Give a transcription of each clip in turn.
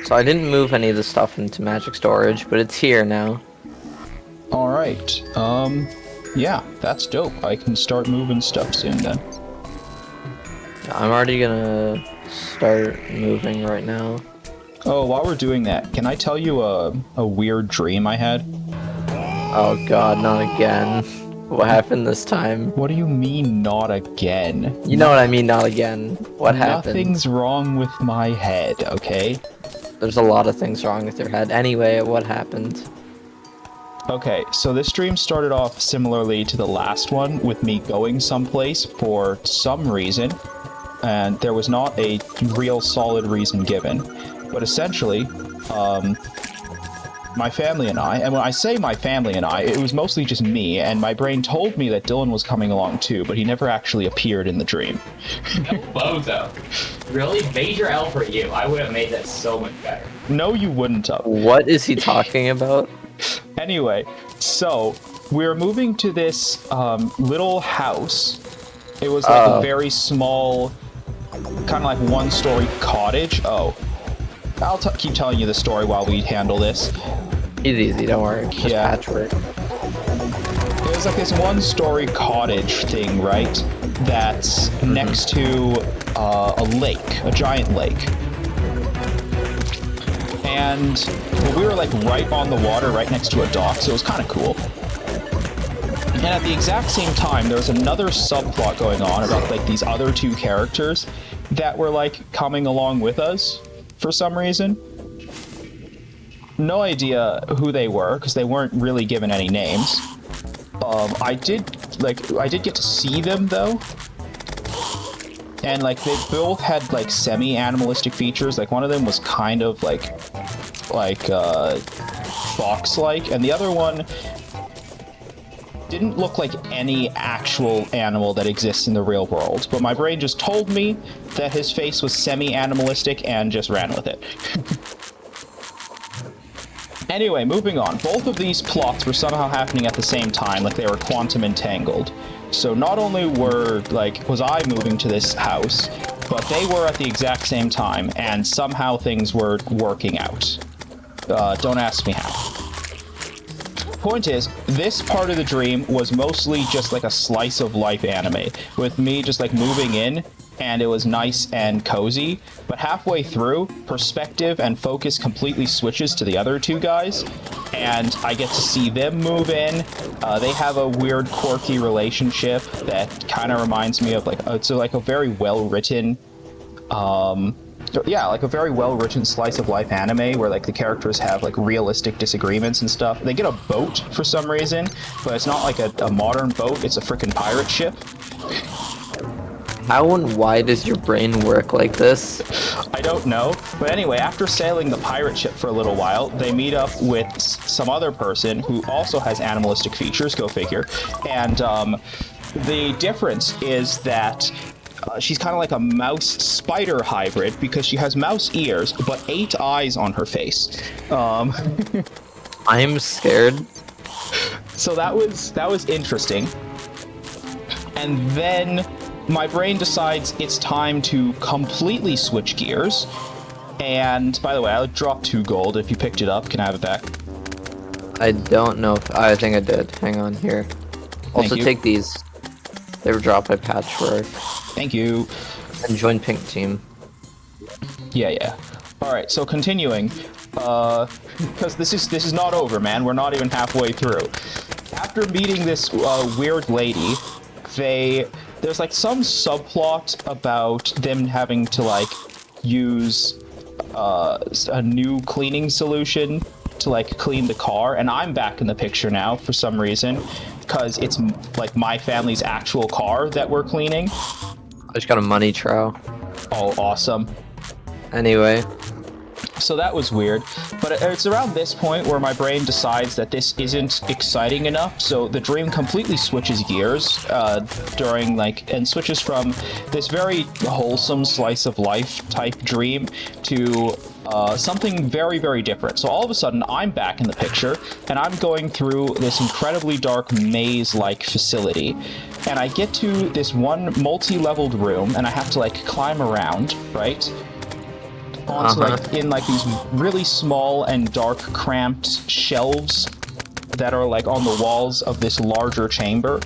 So I didn't move any of the stuff into magic storage, but it's here now. Alright, yeah, that's dope. I can start moving stuff soon then. I'm already gonna start moving right now. Oh, while we're doing that, can I tell you a weird dream I had? Oh god, not again. What happened this time? What do you mean, not again? You know what I mean, not again. What happened? Nothing's wrong with my head, okay? There's a lot of things wrong with your head. Anyway, what happened? Okay, so this dream started off similarly to the last one, with me going someplace for some reason, and there was not a real solid reason given. But essentially, my family and I, and when I say my family and I, it was mostly just me, and my brain told me that Dylan was coming along too, but he never actually appeared in the dream. Bozo. Really? Major L for you. I would have made that so much better. No, you wouldn't have. What is he talking about? Anyway, so we're moving to this little house. It was like a very small, kind of like one-story cottage. Oh, I'll keep telling you the story while we handle this. It's easy, don't worry. Just Yeah. patchwork. It was like this one-story cottage thing, right? That's next to a lake, a giant lake. And we were like right on the water, right next to a dock, so it was kind of cool. And at the exact same time, there was another subplot going on about like these other two characters that were like coming along with us for some reason. No idea who they were because they weren't really given any names. I did get to see them though. And like they both had like semi-animalistic features. Like one of them was kind of like fox-like, and the other one didn't look like any actual animal that exists in the real world. But my brain just told me that his face was semi-animalistic and just ran with it. Anyway, moving on. Both of these plots were somehow happening at the same time, like they were quantum entangled. So not only was I moving to this house, but they were at the exact same time, and somehow things were working out. Don't ask me how. Point is, this part of the dream was mostly just like a slice of life anime, with me just like moving in, and it was nice and cozy. But halfway through, perspective and focus completely switches to the other two guys, and I get to see them move in. They have a weird, quirky relationship that kind of reminds me of like a very well-written, like a very well-written slice of life anime where like the characters have like realistic disagreements and stuff. They get a boat for some reason, but it's not like a modern boat, it's a freaking pirate ship. How and why does your brain work like this? I don't know, but anyway, after sailing the pirate ship for a little while, they meet up with some other person who also has animalistic features, go figure, and the difference is that she's kind of like a mouse-spider hybrid because she has mouse ears, but 8 eyes on her face. I'm scared. So that was interesting. And then my brain decides it's time to completely switch gears. And by the way, I dropped 2 gold. If you picked it up, can I have it back? I don't know if I think I did. Hang on here. Also, take these. They were dropped by Patchwork. Thank you. And join Pink Team. Yeah. All right. So continuing, because this is not over, man. We're not even halfway through. After meeting this weird lady, there's like some subplot about them having to like use a new cleaning solution to like clean the car, and I'm back in the picture now for some reason because it's like my family's actual car that we're cleaning. I just got a money trow. Oh, awesome. Anyway. So that was weird, but it's around this point where my brain decides that this isn't exciting enough, so the dream completely switches gears and switches from this very wholesome slice of life type dream to something very, very different. So all of a sudden, I'm back in the picture, and I'm going through this incredibly dark maze-like facility, and I get to this one multi-leveled room, and I have to like climb around, right? onto like in like these really small and dark, cramped shelves that are like on the walls of this larger chamber.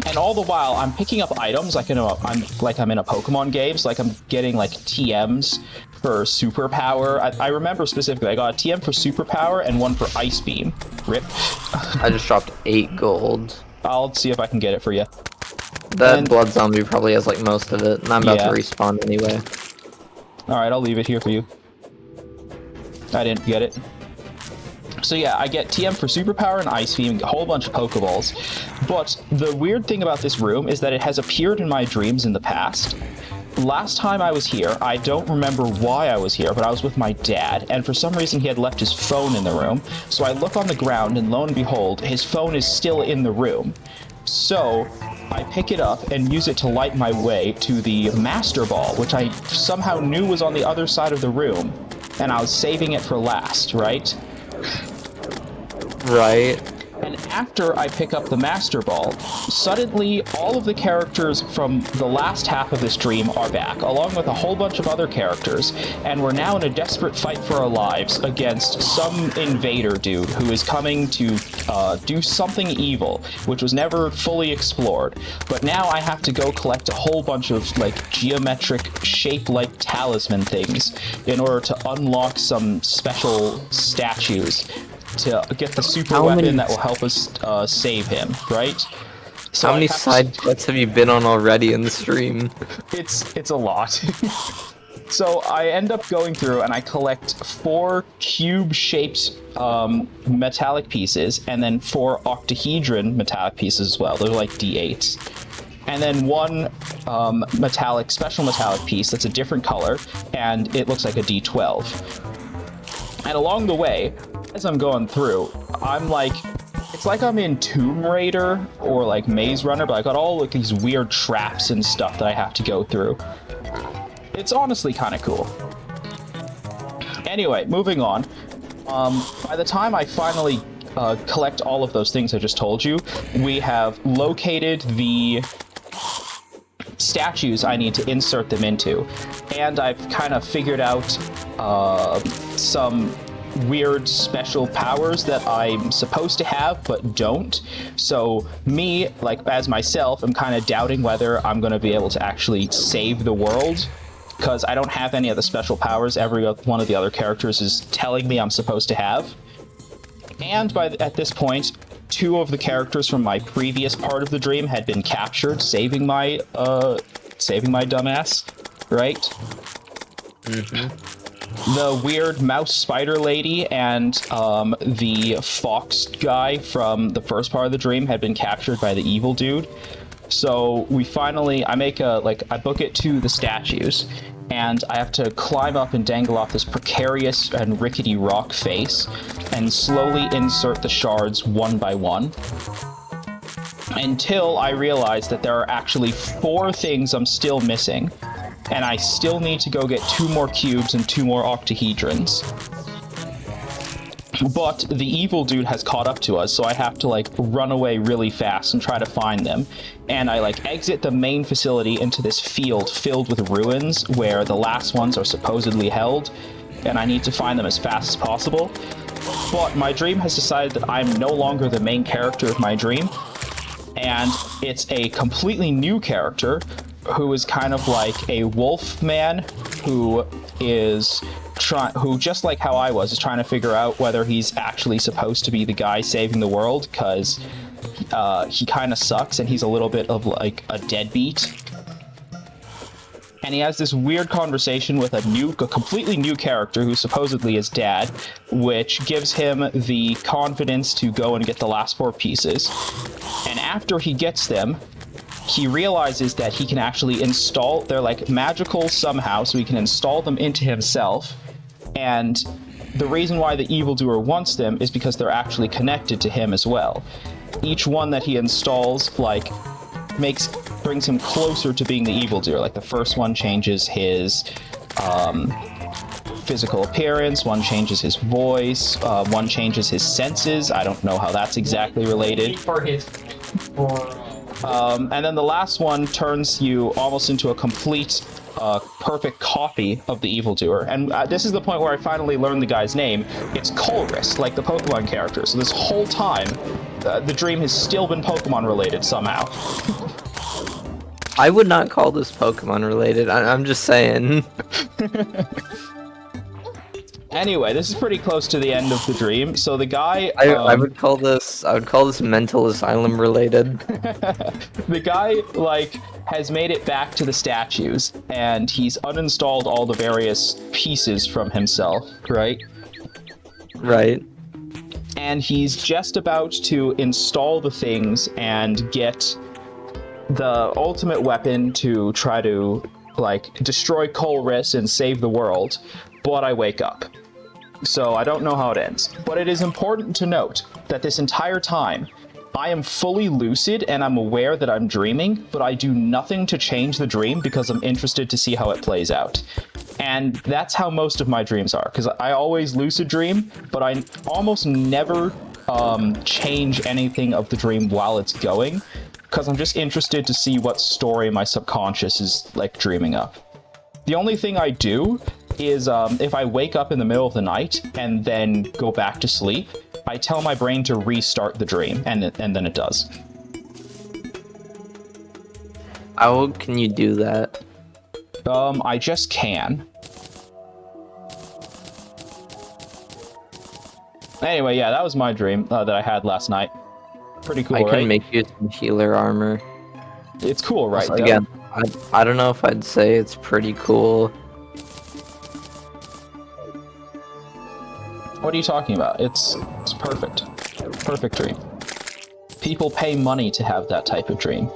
And all the while, I'm picking up items like I'm in a Pokemon game, so like I'm getting like TMs for superpower. I remember specifically, I got a TM for superpower and one for Ice Beam. Rip. I just dropped 8 gold. I'll see if I can get it for you. That blood zombie probably has like most of it, and I'm about to respawn anyway. Alright, I'll leave it here for you. I didn't get it. So yeah, I get TM for superpower and Ice Beam, a whole bunch of Pokeballs. But the weird thing about this room is that it has appeared in my dreams in the past. Last time I was here, I don't remember why I was here, but I was with my dad, and for some reason he had left his phone in the room. So I look on the ground, and lo and behold, his phone is still in the room. So I pick it up and use it to light my way to the Master Ball, which I somehow knew was on the other side of the room, and I was saving it for last, right? Right. And after I pick up the Master Ball, suddenly all of the characters from the last half of this dream are back, along with a whole bunch of other characters, and we're now in a desperate fight for our lives against some invader dude who is coming to do something evil, which was never fully explored. But now I have to go collect a whole bunch of like geometric shape-like talisman things in order to unlock some special statues to get the super weapon that will help us save him, right? So how many side quests have you been on already in the stream? It's a lot. So I end up going through and I collect 4 cube-shaped metallic pieces and then 4 octahedron metallic pieces as well. They're like D8s. And then 1 special metallic piece that's a different color, and it looks like a D12. And along the way, as I'm going through, I'm like, it's like I'm in Tomb Raider or like Maze Runner, but I got all like these weird traps and stuff that I have to go through. It's honestly kind of cool. Anyway, moving on. By the time I finally collect all of those things I just told you, we have located the statues I need to insert them into, and I've kind of figured out some weird special powers that I'm supposed to have but don't. So me, like as myself, I'm kind of doubting whether I'm going to be able to actually save the world, because I don't have any of the special powers every one of the other characters is telling me I'm supposed to have. And at this point, 2 of the characters from my previous part of the dream had been captured, saving my dumbass, right? The weird mouse spider lady and the fox guy from the first part of the dream had been captured by the evil dude. So we finally, I book it to the statues, and I have to climb up and dangle off this precarious and rickety rock face and slowly insert the shards one by one, until I realize that there are actually 4 things I'm still missing, and I still need to go get 2 more cubes and 2 more octahedrons. But the evil dude has caught up to us, so I have to like run away really fast and try to find them. And I like exit the main facility into this field filled with ruins where the last ones are supposedly held, and I need to find them as fast as possible. But my dream has decided that I'm no longer the main character of my dream, and it's a completely new character who is kind of like a wolf man who just like how I was, is trying to figure out whether he's actually supposed to be the guy saving the world, because he kind of sucks and he's a little bit of like a deadbeat. And he has this weird conversation with a completely new character who supposedly is dad, which gives him the confidence to go and get the last 4 pieces. And after he gets them, he realizes that he can actually install, they're like magical somehow, so he can install them into himself. And the reason why the evildoer wants them is because they're actually connected to him as well. Each one that he installs, like, brings him closer to being the evildoer. Like, the first one changes his physical appearance, one changes his voice, one changes his senses. I don't know how that's exactly related. And then the last one turns you almost into a complete a perfect copy of the evildoer. And this is the point where I finally learned the guy's name. It's Colress, like the Pokemon character. So this whole time, the dream has still been Pokemon related somehow. I would not call this Pokemon related. I'm just saying. Anyway, this is pretty close to the end of the dream. So the guy, I would call this mental asylum related. the guy like has made it back to the statues, and he's uninstalled all the various pieces from himself, right? Right. And he's just about to install the things and get the ultimate weapon to try to like destroy Colress and save the world, but I wake up. So I don't know how it ends. But it is important to note that this entire time, I am fully lucid and I'm aware that I'm dreaming, but I do nothing to change the dream because I'm interested to see how it plays out. And that's how most of my dreams are, because I always lucid dream, but I almost never change anything of the dream while it's going, because I'm just interested to see what story my subconscious is like dreaming up. The only thing I do is if I wake up in the middle of the night and then go back to sleep, I tell my brain to restart the dream, and then it does. How can you do that? I just can. Anyway, yeah, that was my dream that I had last night. Pretty cool, I can right? make you some healer armor. It's cool, right? Also, again, I don't know if I'd say it's pretty cool. What are you talking about? It's perfect. Perfect dream. People pay money to have that type of dream.